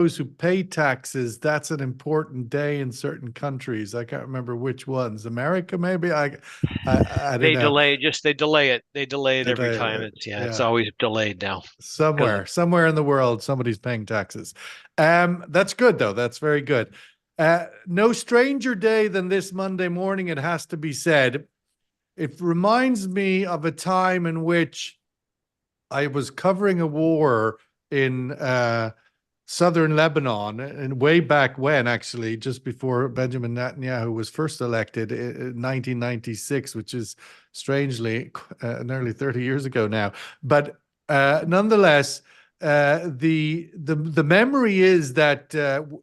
those who pay taxes, that's an important day in certain countries. I can't remember which ones. America, maybe. I don't know. They delay it. They delay it Did every I, time. It's yeah, always delayed now because somewhere in the world, somebody's paying taxes. That's good though. That's very good. No stranger day than this Monday morning. It has to be said. It reminds me of a time in which I was covering a war in southern Lebanon, and way back when, actually, just before Benjamin Netanyahu was first elected in 1996, which is strangely nearly 30 years ago now. But nonetheless, the memory is that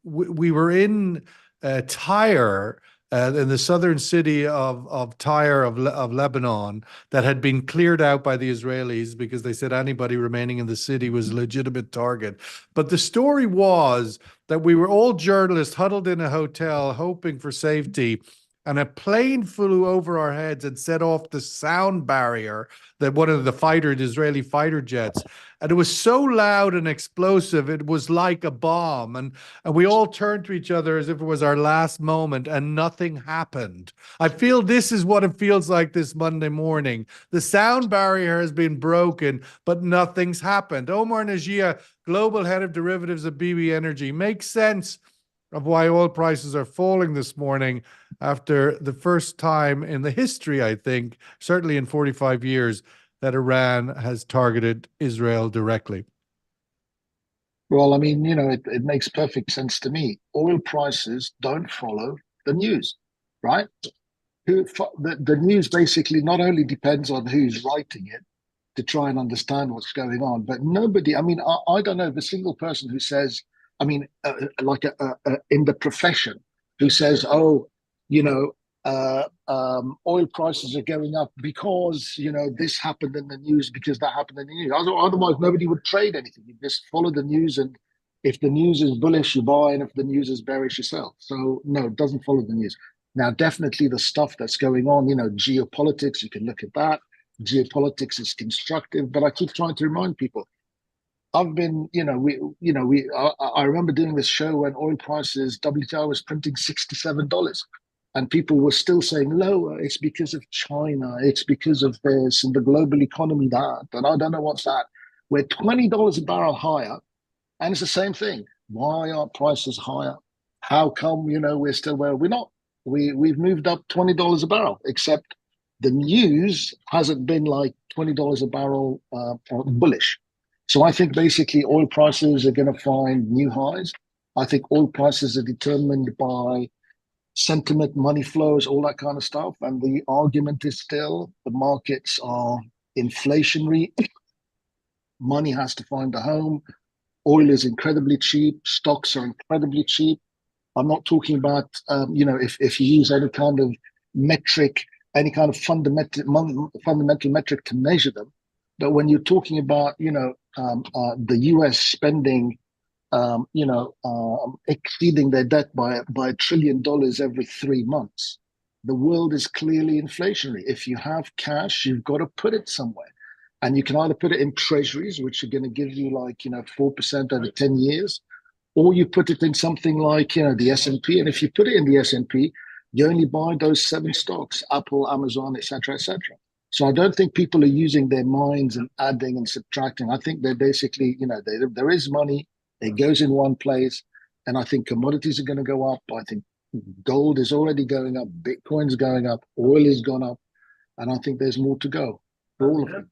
we were in Tyre, in the southern city of Tyre of Lebanon, that had been cleared out by the Israelis because they said anybody remaining in the city was a legitimate target. But the story was that we were all journalists huddled in a hotel hoping for safety, and a plane flew over our heads and set off the sound barrier that one of the Israeli fighter jets. And it was so loud and explosive, it was like a bomb. And we all turned to each other as if it was our last moment, and nothing happened. I feel this is what it feels like this Monday morning. The sound barrier has been broken, but nothing's happened. Omar Najia, global head of derivatives at BB Energy, makes sense of why oil prices are falling this morning after the first time in the history, I think, certainly in 45 years, that Iran has targeted Israel directly. Well, I mean, it makes perfect sense to me. Oil prices don't follow the news, right? The news basically not only depends on who's writing it to try and understand what's going on, but nobody, I mean, I don't know the single person who says, I mean, like in the profession, who says, oh, you know, oil prices are going up because, this happened in the news, because that happened in the news. Otherwise, nobody would trade anything. You just follow the news, and if the news is bullish, you buy, and if the news is bearish, you sell. So, no, it doesn't follow the news. Now, definitely the stuff that's going on, geopolitics, you can look at that. Geopolitics is constructive, but I keep trying to remind people. I've been, I remember doing this show when oil prices, WTI was printing $67, and people were still saying lower. It's because of China. It's because of this and the global economy, that. And I don't know what's that. We're $20 a barrel higher, and it's the same thing. Why are prices higher? How come, we're still where we're not? We've moved up $20 a barrel, except the news hasn't been like $20 a barrel bullish. So I think basically oil prices are going to find new highs. I think oil prices are determined by sentiment, money flows, all that kind of stuff. And the argument is still the markets are inflationary. Money has to find a home. Oil is incredibly cheap. Stocks are incredibly cheap. I'm not talking about, if you use any kind of metric, any kind of fundamental metric to measure them. But when you're talking about, the US spending, exceeding their debt by $1 trillion every 3 months, the world is clearly inflationary. If you have cash, you've got to put it somewhere. And you can either put it in treasuries, which are going to give you 4% over 10 years, or you put it in something like the S&P. And if you put it in the S&P, you only buy those 7 stocks: Apple, Amazon, etc., etc. So I don't think people are using their minds and adding and subtracting. I think they're basically, there is money, it goes in one place, and I think commodities are going to go up. I think gold is already going up, Bitcoin's going up, oil has gone up, and I think there's more to go for all of them.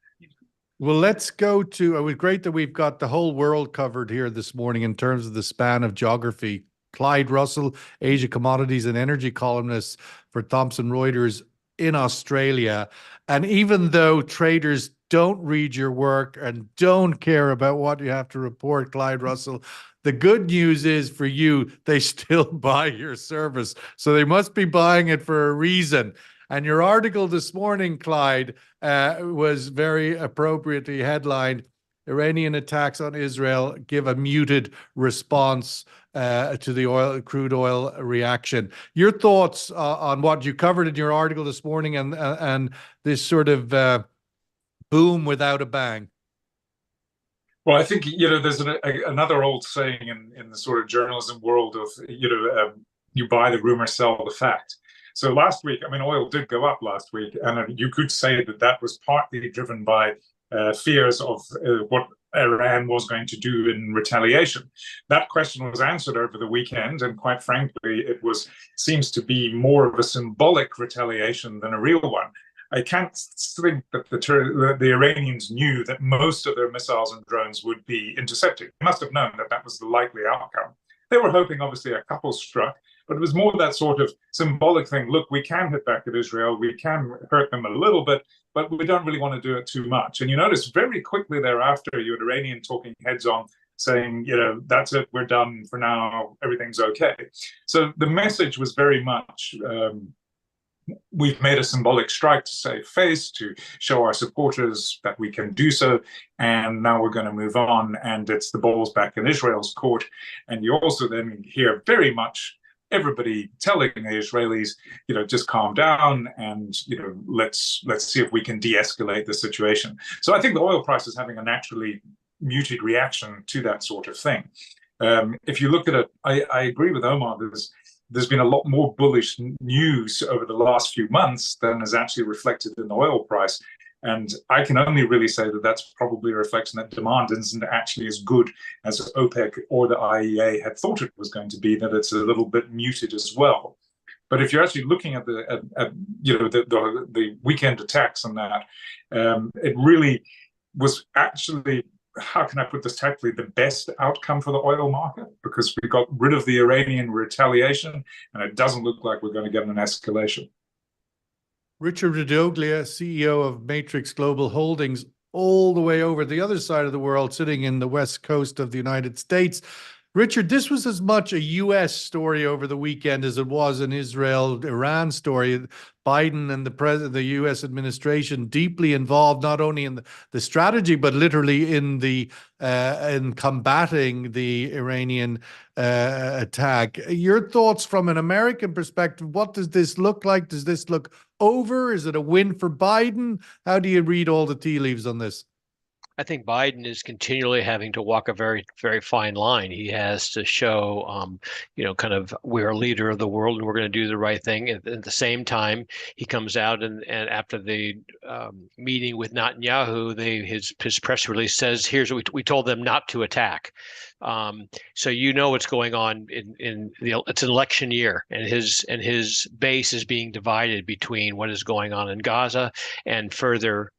Well, let's go to, it was great that we've got the whole world covered here this morning in terms of the span of geography. Clyde Russell, Asia Commodities and Energy columnist for Thomson Reuters in Australia. And even though traders don't read your work and don't care about what you have to report, Clyde Russell, the good news is for you, they still buy your service. So they must be buying it for a reason. And your article this morning, Clyde, was very appropriately headlined: Iranian attacks on Israel give a muted response to the crude oil reaction. Your thoughts on what you covered in your article this morning and this sort of boom without a bang? Well, I think, there's another old saying in the sort of journalism world of, you buy the rumor, sell the fact. So last week, I mean, oil did go up last week, and you could say that that was partly driven by fears of what Iran was going to do in retaliation. That question was answered over the weekend, and quite frankly, seems to be more of a symbolic retaliation than a real one. I can't think that the Iranians knew that most of their missiles and drones would be intercepted. They must have known that that was the likely outcome. They were hoping, obviously, a couple struck, but it was more that sort of symbolic thing. Look, we can hit back at Israel. We can hurt them a little bit, but we don't really want to do it too much. And you notice very quickly thereafter, you had Iranian talking heads on saying, that's it, we're done for now, everything's okay. So the message was very much, we've made a symbolic strike to save face, to show our supporters that we can do so, and now we're going to move on, and it's the ball's back in Israel's court. And you also then hear very much everybody telling the Israelis, just calm down, and let's see if we can de-escalate the situation. So I think the oil price is having a naturally muted reaction to that sort of thing. If you look at it, I agree with Omar. There's been a lot more bullish news over the last few months than is actually reflected in the oil price. And I can only really say that that's probably a reflection that demand isn't actually as good as OPEC or the IEA had thought it was going to be, that it's a little bit muted as well. But if you're actually looking at the weekend attacks on that, it really was actually, how can I put this tactfully, the best outcome for the oil market, because we got rid of the Iranian retaliation, and it doesn't look like we're going to get an escalation. Richard Radoglia, CEO of Matrix Global Holdings, all the way over the other side of the world, sitting in the west coast of the United States. Richard, this was as much a U.S. story over the weekend as it was an Israel-Iran story. Biden and the U.S. administration deeply involved not only in the strategy, but literally in combating the Iranian attack. Your thoughts from an American perspective? What does this look like? Does this look over? Is it a win for Biden? How do you read all the tea leaves on this? I think Biden is continually having to walk a very, very fine line. He has to show, kind of, we're a leader of the world and we're going to do the right thing. At the same time, he comes out and after the meeting with Netanyahu, his press release says, "Here's what we told them not to attack." So what's going on it's an election year, and his base is being divided between what is going on in Gaza and further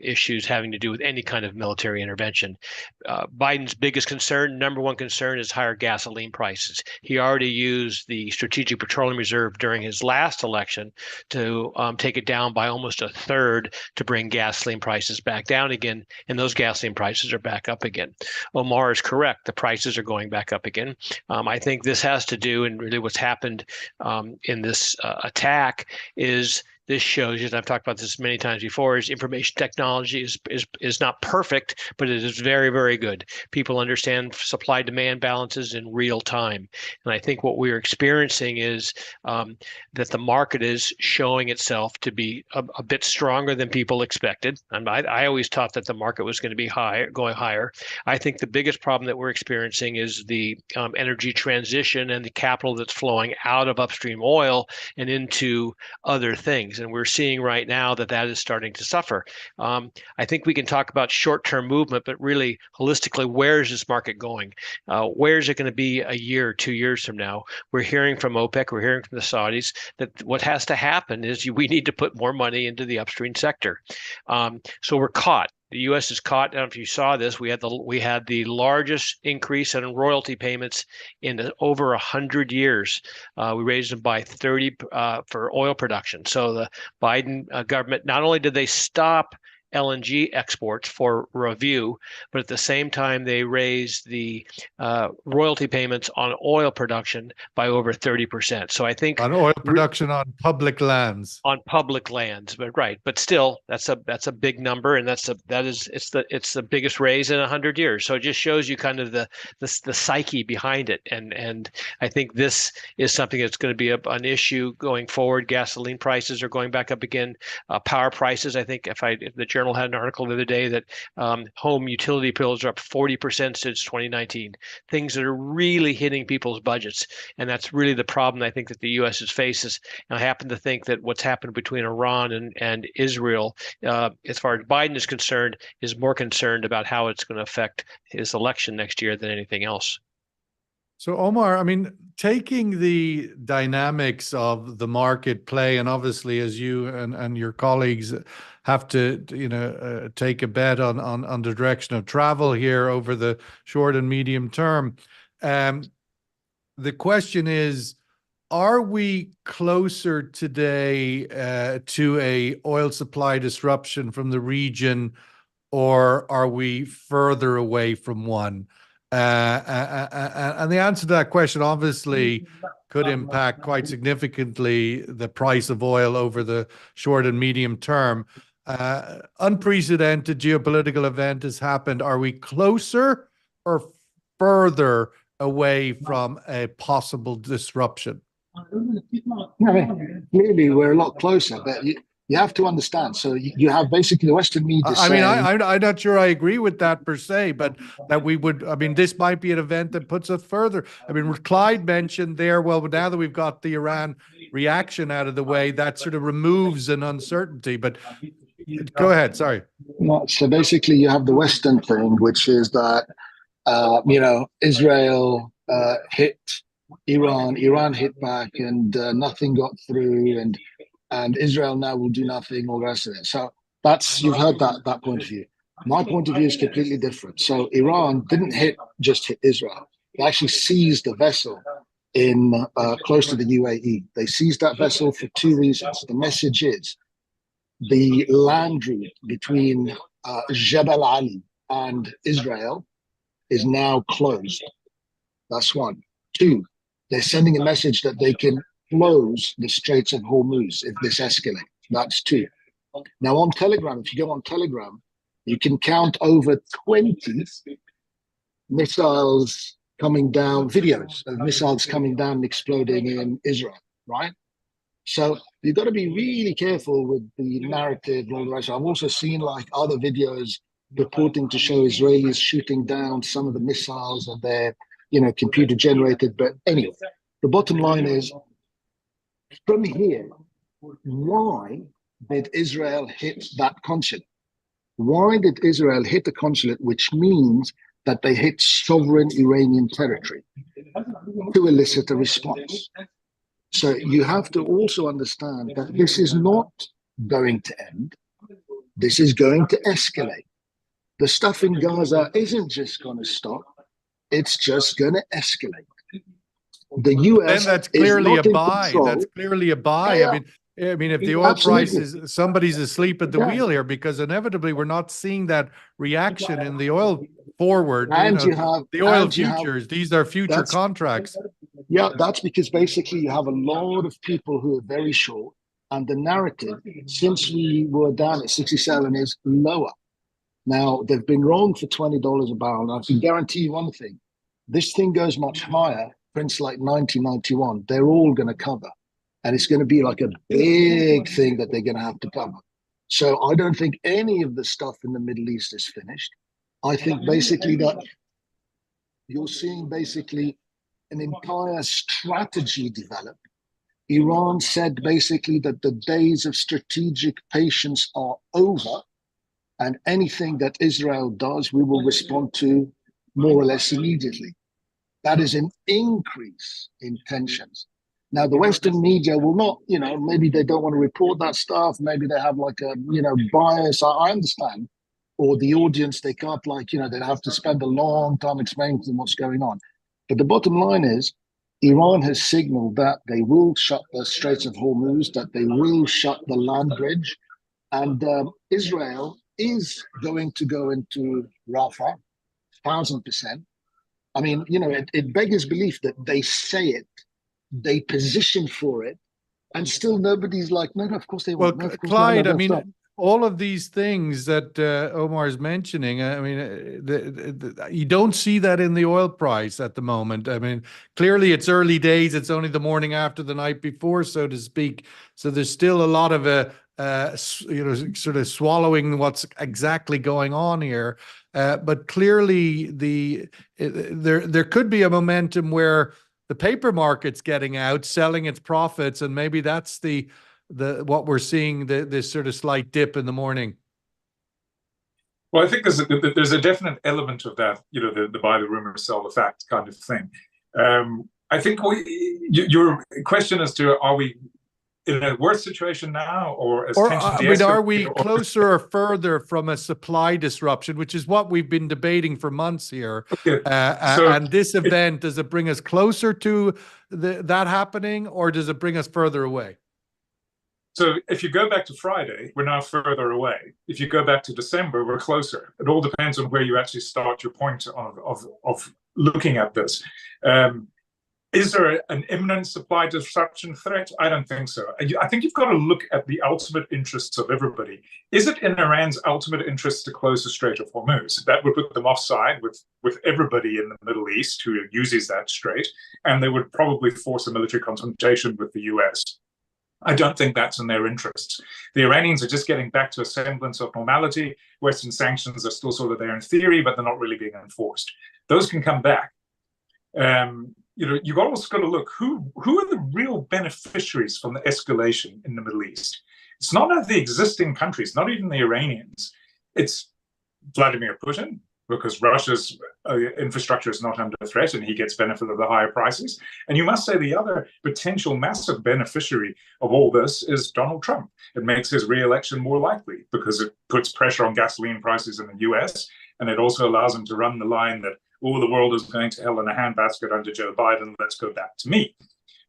issues having to do with any kind of military intervention. Biden's biggest concern, number one concern, is higher gasoline prices. He already used the Strategic Petroleum Reserve during his last election to take it down by almost a third to bring gasoline prices back down again, and those gasoline prices are back up again. Omar is correct. The prices are going back up again. I think this has to do, and really what's happened in this attack is, this shows you, and I've talked about this many times before, is information technology is not perfect, but it is very, very good. People understand supply-demand balances in real time. And I think what we're experiencing is that the market is showing itself to be a bit stronger than people expected. And I always thought that the market was going to be going higher. I think the biggest problem that we're experiencing is the energy transition and the capital that's flowing out of upstream oil and into other things. And we're seeing right now that is starting to suffer. I think we can talk about short-term movement, but really holistically, where is this market going? Where is it going to be a year, 2 years from now? We're hearing from OPEC, we're hearing from the Saudis that what has to happen is we need to put more money into the upstream sector. So we're caught. The U.S. is caught. I don't know if you saw this. We had the largest increase in royalty payments in over 100 years. We raised them by 30 for oil production. So the Biden government, not only did they stop LNG exports for review, but at the same time they raised the royalty payments on oil production by over 30%. So I think on oil production on public lands. On public lands, but right, but still, that's a big number, and it's the biggest raise in 100 years. So it just shows you kind of the psyche behind it, and I think this is something that's going to be an issue going forward. Gasoline prices are going back up again. Power prices, I think, if the German Journal had an article the other day that home utility bills are up 40% since 2019. Things that are really hitting people's budgets, and that's really the problem I think that the U.S. faces. And I happen to think that what's happened between Iran and Israel, as far as Biden is concerned, is more concerned about how it's going to affect his election next year than anything else. So Omar, I mean, taking the dynamics of the market play, and obviously as you and your colleagues have to take a bet on the direction of travel here over the short and medium term, the question is, are we closer today to a oil supply disruption from the region, or are we further away from one? And the answer to that question obviously could impact quite significantly the price of oil over the short and medium term. Unprecedented geopolitical event has happened. Are we closer or further away from a possible disruption? Clearly, we're a lot closer, but you have to understand. So you have basically the Western media I mean, saying, I'm not sure I agree with that per se, but that we would, I mean, this might be an event that puts us further. I mean, Clyde mentioned there, well, now that we've got the Iran reaction out of the way, that sort of removes an uncertainty. But go ahead, sorry. No, so basically you have the Western thing, which is that, Israel hit Iran hit back, and nothing got through, and Israel now will do nothing, all the rest of it. So you've heard that point of view. My point of view is completely different. So Iran didn't just hit Israel. They actually seized a vessel in close to the UAE. They seized that vessel for two reasons. The message is the land route between Jebel Ali and Israel is now closed. That's one. Two, they're sending a message that they can close the Straits of Hormuz if this escalates. That's two. Now on Telegram, if you go on Telegram, you can count over 20 missiles coming down, videos of missiles coming down and exploding in Israel, right? So you've got to be really careful with the narrative and all the rest. I've also seen like other videos purporting to show Israelis shooting down some of the missiles and they're, computer generated. But anyway, the bottom line is, from here, why did Israel hit that consulate? Why did Israel hit the consulate, which means that they hit sovereign Iranian territory, to elicit a response? So you have to also understand that this is not going to end. This is going to escalate. The stuff in Gaza isn't just going to stop. It's just going to escalate. The US Then that's clearly a buy. Control. That's clearly a buy. Yeah. I mean, if the oil Absolutely. price is, somebody's asleep at the wheel here, because inevitably we're not seeing that reaction in the oil forward. And you have the oil and you have- futures. These are future That's- contracts. Yeah, that's because basically you have a lot of people who are very short, and the narrative since we were down at 67 is lower. Now they've been wrong for $20 a barrel. And I can guarantee you one thing: this thing goes much higher. Prints like 90-91, they're all going to cover, and it's going to be like a big thing that they're going to have to cover. So I don't think any of the stuff in the Middle East is finished. I think basically that you're seeing basically an entire strategy develop. Iran said basically that the days of strategic patience are over, and anything that Israel does, we will respond to more or less immediately. That is an increase in tensions. Now, the Western media will not, maybe they don't want to report that stuff. Maybe they have like a, bias. I understand. Or the audience, they can't they'd have to spend a long time explaining to them what's going on. But the bottom line is, Iran has signaled that they will shut the Straits of Hormuz, that they will shut the land bridge. And Israel is going to go into Rafah, 1,000%. I mean, it beggars belief that they say it, they position for it, and still nobody's like, no, of course they won't. Well, No, Clyde, no, I mean, stop. all of these things that Omar is mentioning, I mean, you don't see that in the oil price at the moment. I mean, clearly it's early days. It's only the morning after the night before, so to speak. So there's still a lot of sort of swallowing what's exactly going on here. But clearly, there could be a momentum where the paper market's getting out, selling its profits, and maybe that's what we're seeing, this sort of slight dip in the morning. Well, I think there's a definite element of that, the buy the rumor, sell the fact kind of thing. I think your question as to, are we in a worse situation now, or are we closer or further from a supply disruption, which is what we've been debating for months here? Okay. And this event, does it bring us closer to that happening, or does it bring us further away? So if you go back to Friday, we're now further away. If you go back to December, we're closer. It all depends on where you actually start your point of looking at this. Is there an imminent supply disruption threat? I don't think so. I think you've got to look at the ultimate interests of everybody. Is it in Iran's ultimate interest to close the Strait of Hormuz? That would put them offside with everybody in the Middle East who uses that strait, and they would probably force a military confrontation with the US. I don't think that's in their interests. The Iranians are just getting back to a semblance of normality. Western sanctions are still sort of there in theory, but they're not really being enforced. Those can come back. You've also got to look, who are the real beneficiaries from the escalation in the Middle East? It's not the existing countries, not even the Iranians. It's Vladimir Putin, because Russia's infrastructure is not under threat and he gets benefit of the higher prices. And you must say the other potential massive beneficiary of all this is Donald Trump. It makes his re-election more likely because it puts pressure on gasoline prices in the US, and it also allows him to run the line that, oh, the world is going to hell in a handbasket under Joe Biden, let's go back to me.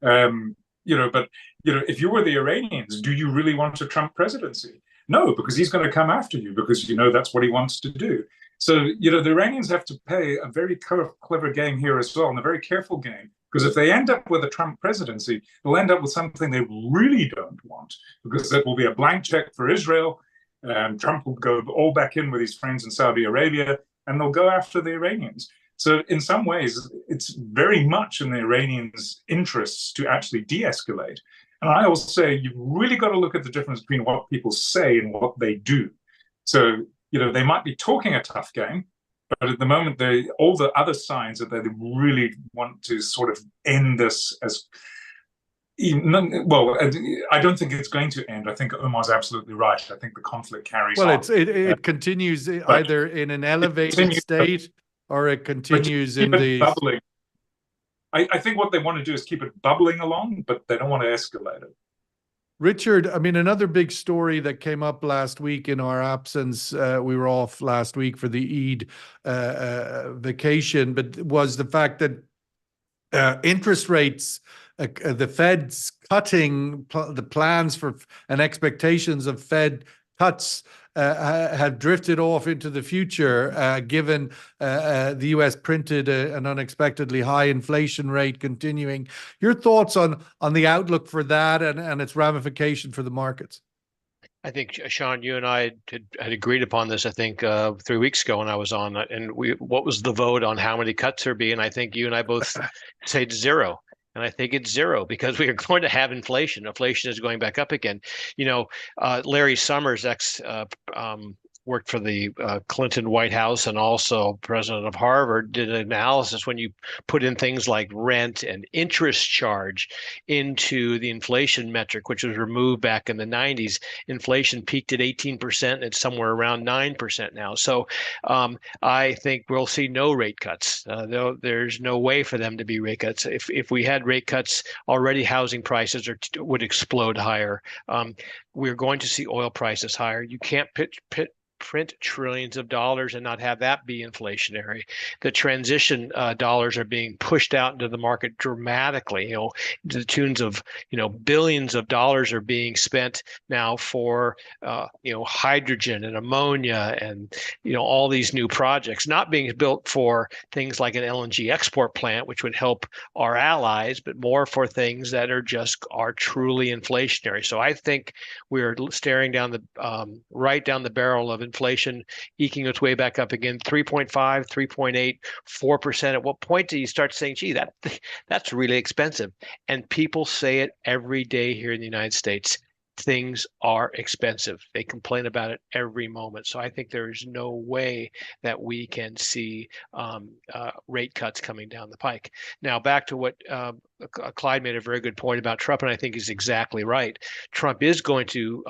But if you were the Iranians, do you really want a Trump presidency? No, because he's going to come after you, because that's what he wants to do. So, the Iranians have to play a very clever game here as well, and a very careful game, because if they end up with a Trump presidency, they'll end up with something they really don't want, because that will be a blank check for Israel. Trump will go all back in with his friends in Saudi Arabia, and they'll go after the Iranians. So in some ways, it's very much in the Iranians' interests to actually de-escalate. And I also say you've really got to look at the difference between what people say and what they do. So, they might be talking a tough game, but at the moment, all the other signs that they really want to sort of end this as... Well, I don't think it's going to end. I think Omar's absolutely right. I think the conflict carries on. Well, it continues either in an elevated state or it continues in the... bubbling. I think what they want to do is keep it bubbling along, but they don't want to escalate it. Richard, I mean, another big story that came up last week in our absence, we were off last week for the Eid vacation, but was the fact that interest rates, the Fed's cutting the plans for and expectations of Fed cuts have drifted off into the future, given the US printed an unexpectedly high inflation rate continuing. Your thoughts on the outlook for that and its ramification for the markets? I think, Sean, you and I had agreed upon this, I think, 3 weeks ago when I was on, and what was the vote on how many cuts there be? And I think you and I both said 0. And I think it's 0 because we are going to have inflation. Inflation is going back up again. Larry Summers, worked for the Clinton White House and also president of Harvard, did an analysis when you put in things like rent and interest charge into the inflation metric, which was removed back in the 90s. Inflation peaked at 18%. And it's somewhere around 9% now. So I think we'll see no rate cuts. There's no way for them to be rate cuts. If we had rate cuts, already housing prices would explode higher. We're going to see oil prices higher. You can't print trillions of dollars and not have that be inflationary. The transition dollars are being pushed out into the market dramatically, to the tunes of, billions of dollars are being spent now for, hydrogen and ammonia and, all these new projects, not being built for things like an LNG export plant, which would help our allies, but more for things that are truly inflationary. So I think we're staring down right down the barrel of inflation eking its way back up again, 3.5, 3.8, 4%. At what point do you start saying, gee, that's really expensive? And people say it every day here in the United States. things are expensive. They complain about it every moment. So I think there is no way that we can see rate cuts coming down the pike. Now, back to what Clyde made a very good point about Trump, and I think he's exactly right. Trump is going to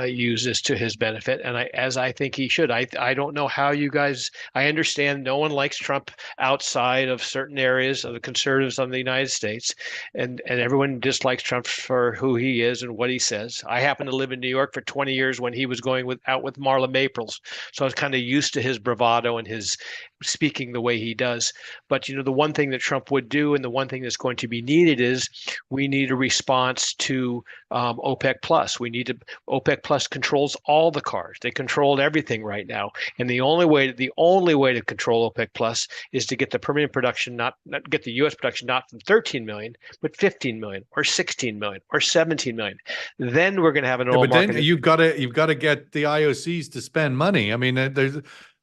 use this to his benefit, and as I think he should. I don't know how you guys. I understand no one likes Trump outside of certain areas of the conservatives on the United States, and everyone dislikes Trump for who he is and what he says. I happen to live in New York for 20 years when he was going out with Marla Maples, so I was kind of used to his bravado and his speaking the way he does. But the one thing that Trump would do, and the one thing that's going to be needed, is we need a response to OPEC Plus. OPEC Plus controls all the cars. They control everything right now, and the only way to control OPEC Plus is to get the Permian production, not get the U.S. production not from 13 million, but 15 million, or 16 million, or 17 million. Then we're going to have an oil market. Then you've got to get the IOCs to spend money. I mean, they're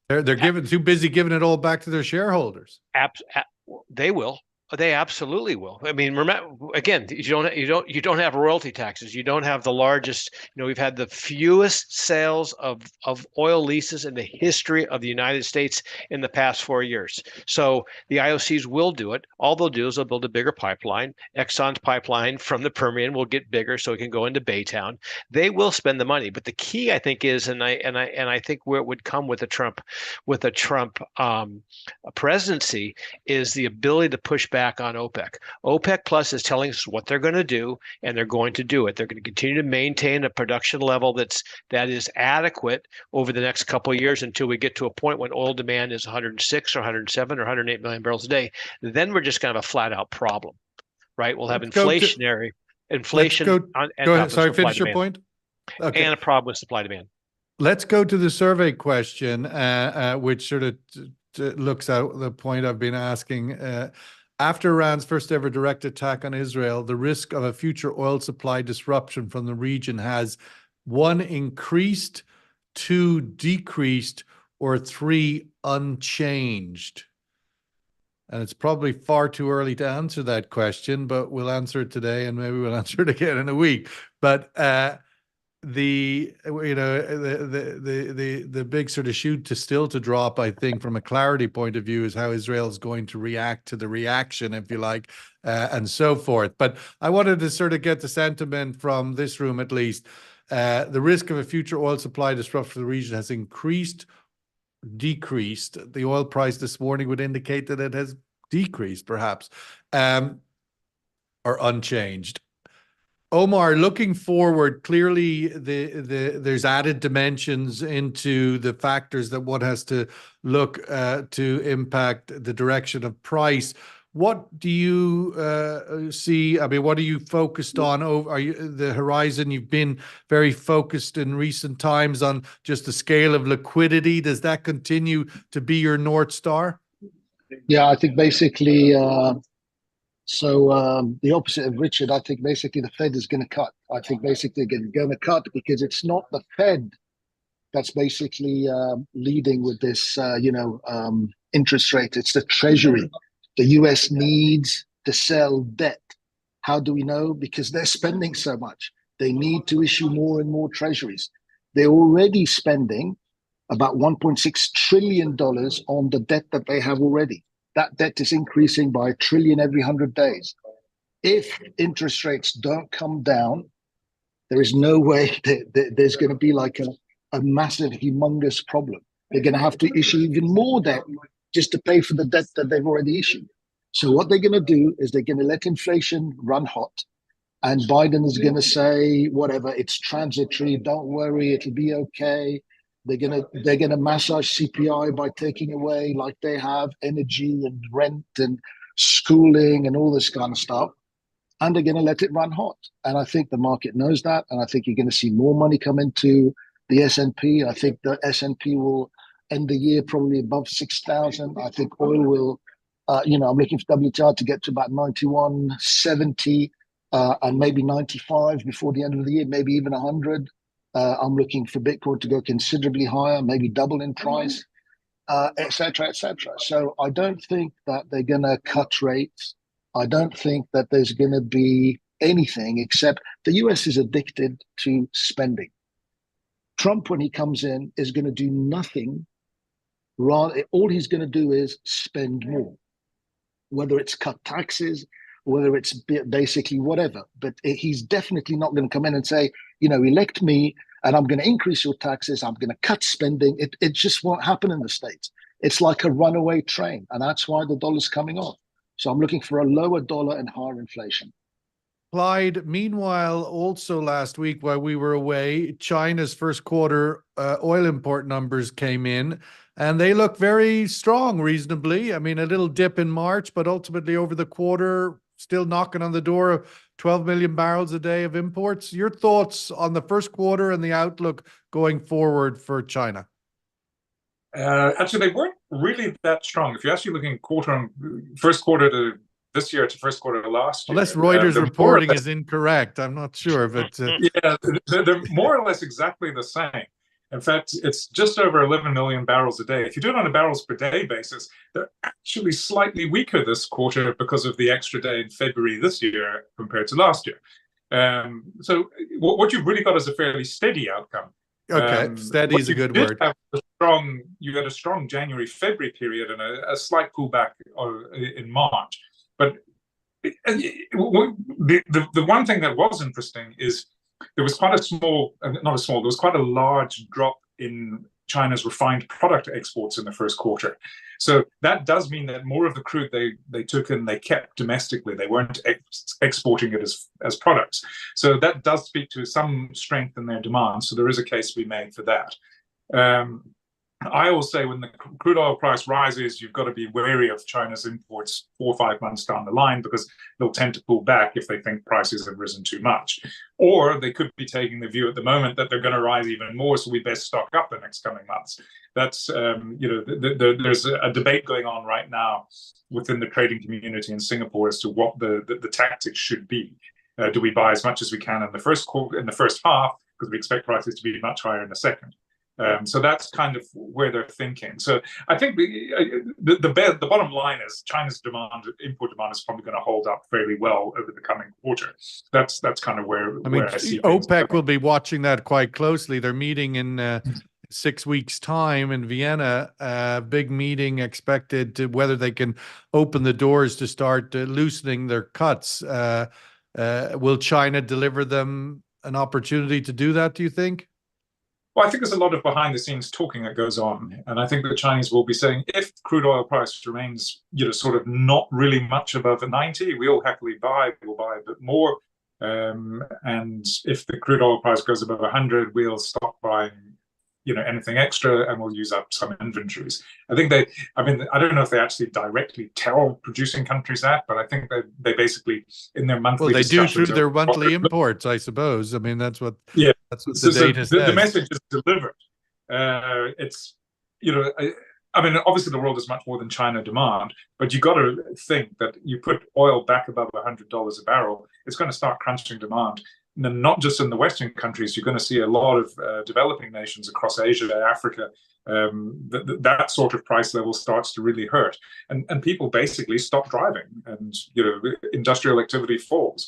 too busy giving it all back to their shareholders. They will. They absolutely will. I mean, remember, again, you don't have royalty taxes. You don't have the largest. We've had the fewest sales of oil leases in the history of the United States in the past 4 years. So the IOCs will do it. All they'll do is they'll build a bigger pipeline. Exxon's pipeline from the Permian will get bigger, so it can go into Baytown. They will spend the money, but the key, I think, is, and I think where it would come with a Trump presidency, is the ability to push back on OPEC. OPEC Plus is telling us what they're going to do, and they're going to do it. They're going to continue to maintain a production level that is adequate over the next couple of years until we get to a point when oil demand is 106 or 107 or 108 million barrels a day. Then we're just kind of a flat out problem, right? We'll have inflation. Go ahead. Sorry, finish your point. Okay. And a problem with supply demand. Let's go to the survey question, which sort of looks at the point I've been asking. After Iran's first ever direct attack on Israel, the risk of a future oil supply disruption from the region has 1, increased, 2, decreased, or 3, unchanged. And it's probably far too early to answer that question, but we'll answer it today, and maybe we'll answer it again in a week. But the big sort of shoe to drop, I think, from a clarity point of view, is how Israel is going to react to the reaction, if you like, and so forth. But I wanted to sort of get the sentiment from this room, at least. The risk of a future oil supply disruption for the region has increased, decreased. The oil price this morning would indicate that it has decreased, perhaps, or unchanged. Omar, looking forward, clearly there's added dimensions into the factors that one has to look to impact the direction of price. What do you see? I mean, what are you focused on? Are you the horizon? You've been very focused in recent times on just the scale of liquidity. Does that continue to be your North Star? Yeah, I think basically. So the opposite of Richard, I think basically the Fed is going to cut. I think basically they're going to cut because it's not the Fed that's basically leading with this, interest rate. It's the Treasury. The US needs to sell debt. How do we know? Because they're spending so much. They need to issue more and more treasuries. They're already spending about $1.6 trillion on the debt that they have already. That debt is increasing by $1 trillion every 100 days. If interest rates don't come down, there is no way there's going to be like a massive, humongous problem. They're going to have to issue even more debt just to pay for the debt that they've already issued. So what they're going to do is they're going to let inflation run hot. And Biden is going to say, whatever, it's transitory. Don't worry, it'll be okay. They're gonna massage CPI by taking away, like they have, energy and rent and schooling and all this kind of stuff, and they're gonna let it run hot. And I think the market knows that, and I think you're gonna see more money come into the S&P. I think the S&P will end the year probably above 6,000. I think oil will, I'm looking for WTI to get to about 91.70 and maybe 95 before the end of the year, maybe even 100. I'm looking for Bitcoin to go considerably higher, maybe double in price, et cetera, et cetera. So I don't think that they're going to cut rates. I don't think that there's going to be anything except The US is addicted to spending. Trump, when he comes in, is going to do nothing. Rather, all he's going to do is spend more, whether it's cut taxes, whether it's basically whatever. But he's definitely not going to come in and say, elect me and I'm going to increase your taxes. I'm going to cut spending. It just won't happen in the States. It's like a runaway train. And that's why the dollar's coming off. So I'm looking for a lower dollar and higher inflation. Clyde, meanwhile, also last week while we were away, China's first quarter oil import numbers came in and they look very strong, reasonably. I mean, a little dip in March, but ultimately over the quarter, still knocking on the door of 12 million barrels a day of imports. Your thoughts on the first quarter and the outlook going forward for China? Actually, they weren't really that strong. If you're actually looking first quarter to this year to first quarter last year. Unless Reuters reporting is incorrect, I'm not sure. But yeah, they're more or less exactly the same. In fact, it's just over 11 million barrels a day. If you do it on a barrels per day basis, they're actually slightly weaker this quarter because of the extra day in February this year compared to last year. So what you've really got is a fairly steady outcome. Okay, steady is a good word. You had a strong January-February period and a slight pullback in March. But the one thing that was interesting is there was quite there was quite a large drop in China's refined product exports in the first quarter. So that does mean that more of the crude they took and they kept domestically. They weren't exporting it as products. So that does speak to some strength in their demand. So there is a case to be made for that. I always say when the crude oil price rises, you've got to be wary of China's imports 4 or 5 months down the line because they'll tend to pull back if they think prices have risen too much. Or they could be taking the view at the moment that they're going to rise even more, so we best stock up the next coming months. That's, there's a debate going on right now within the trading community in Singapore as to what the tactics should be. Do we buy as much as we can in the first half because we expect prices to be much higher in the second? So that's kind of where they're thinking. So I think the bottom line is China's import demand is probably going to hold up fairly well over the coming quarter. That's kind of where I see OPEC will be watching that quite closely. They're meeting in 6 weeks' time in Vienna. Big meeting expected to whether they can open the doors to start loosening their cuts. Will China deliver them an opportunity to do that, do you think? Well, I think there's a lot of behind-the-scenes talking that goes on, and I think the Chinese will be saying, if crude oil price remains, sort of not really much above 90, we'll happily we'll buy a bit more, and if the crude oil price goes above 100, we'll stop buying, anything extra, and we'll use up some inventories. I think I don't know if they actually directly tell producing countries that, but I think they basically in their monthly they do through their monthly imports, I suppose. I mean, that's what that's what the data says. The message is delivered. It's obviously the world is much more than China demand, but you got to think that you put oil back above $100 a barrel, it's going to start crunching demand. And not just in the Western countries, you're going to see a lot of developing nations across Asia, Africa. That sort of price level starts to really hurt, and people basically stop driving, and industrial activity falls,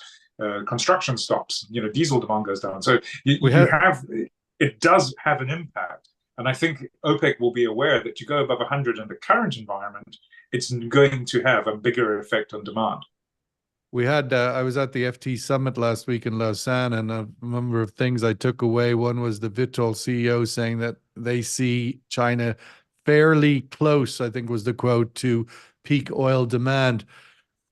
construction stops, diesel demand goes down. So it does have an impact, and I think OPEC will be aware that you go above 100 in the current environment, it's going to have a bigger effect on demand. We had, I was at the FT Summit last week in Lausanne, and a number of things I took away. One was the Vitol CEO saying that they see China fairly close, I think was the quote, to peak oil demand.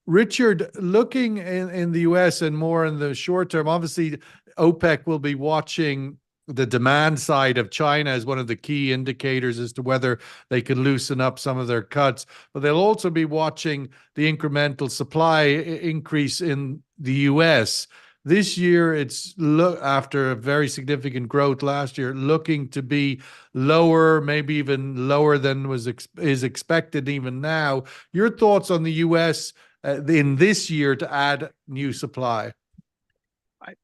Richard, looking in the US and more in the short term, obviously OPEC will be watching the demand side of China as one of the key indicators as to whether they can loosen up some of their cuts. But they'll also be watching the incremental supply increase in the US. This year, it's after a very significant growth last year, looking to be lower, maybe even lower than is expected even now. Your thoughts on the US in this year to add new supply?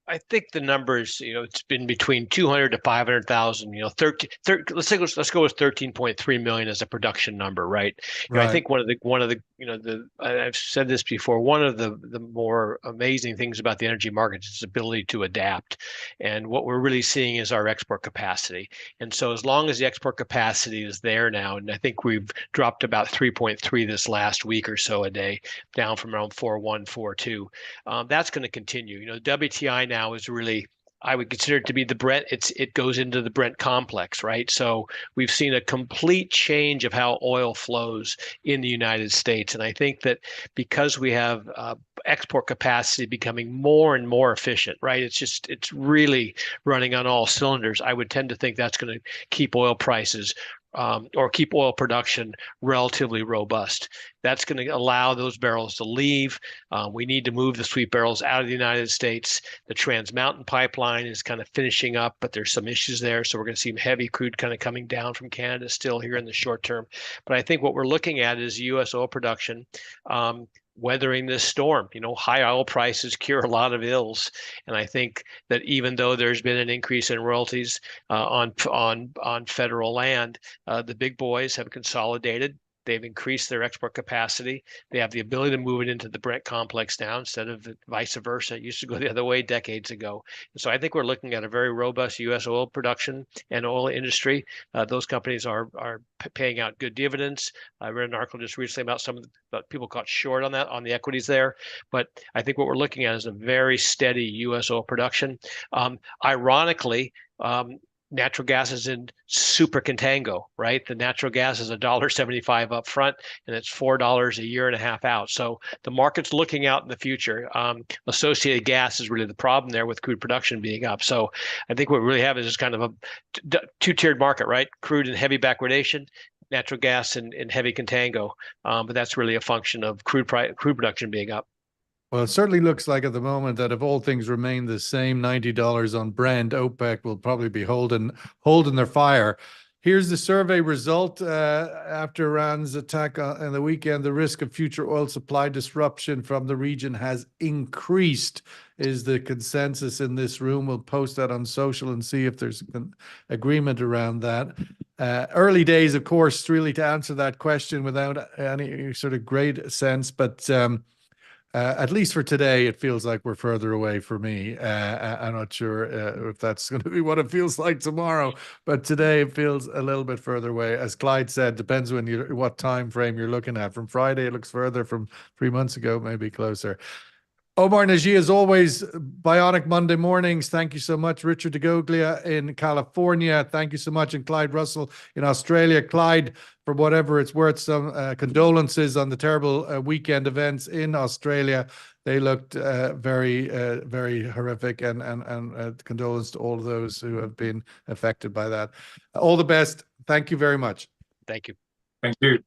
I think the numbers, it's been between 200 to 500,000, 13, let's go with 13.3 million as a production number, right? I Right. think one of the I've said this before, one of the more amazing things about the energy market is its ability to adapt. And what we're really seeing is our export capacity. And so as long as the export capacity is there now, and I think we've dropped about 3.3 this last week or so a day, down from around 4.1, 4.2, that's going to continue. WTI now is really, I would consider it to be the Brent. It goes into the Brent complex, right? So we've seen a complete change of how oil flows in the United States, and I think that because we have export capacity becoming more and more efficient, right? It's really running on all cylinders. I would tend to think that's going to keep oil prices or keep oil production relatively robust. That's going to allow those barrels to leave. We need to move the sweet barrels out of the United States. The Trans Mountain pipeline is kind of finishing up, but there's some issues there. So we're going to see heavy crude kind of coming down from Canada still here in the short term. But I think what we're looking at is U.S. oil production weathering this storm. High oil prices cure a lot of ills, and I think that even though there's been an increase in royalties on federal land, the big boys have consolidated. They've increased their export capacity. They have the ability to move it into the Brent complex now instead of vice versa. It used to go the other way decades ago. And so I think we're looking at a very robust U.S. oil production and oil industry. Those companies are paying out good dividends. I read an article just recently about some of the people caught short on that, on the equities there. But I think what we're looking at is a very steady U.S. oil production. Ironically, natural gas is in super contango, right? The natural gas is $1.75 up front, and it's $4 a year and a half out. So the market's looking out in the future. Associated gas is really the problem there with crude production being up. So I think what we really have is just kind of a two-tiered market, right? Crude and heavy backwardation, natural gas and heavy contango. But that's really a function of crude production being up. Well, it certainly looks like at the moment that if all things remain the same, $90 on Brent, OPEC will probably be holding their fire. Here's the survey result. After Iran's attack on the weekend, the risk of future oil supply disruption from the region has increased, is the consensus in this room. We'll post that on social and see if there's an agreement around that. Early days, of course, really to answer that question without any sort of great sense, but at least for today, it feels like we're further away for me. I'm not sure if that's going to be what it feels like tomorrow, but today it feels a little bit further away. As Clyde said, depends what time frame you're looking at. From Friday, it looks further. From 3 months ago, maybe closer. Omar Najee, as always, Bionic Monday mornings. Thank you so much. Richard DeGoglia in California. Thank you so much. And Clyde Russell in Australia. Clyde, for whatever it's worth, some condolences on the terrible weekend events in Australia. They looked very, very horrific, and condolence to all of those who have been affected by that. All the best. Thank you very much. Thank you. Thank you.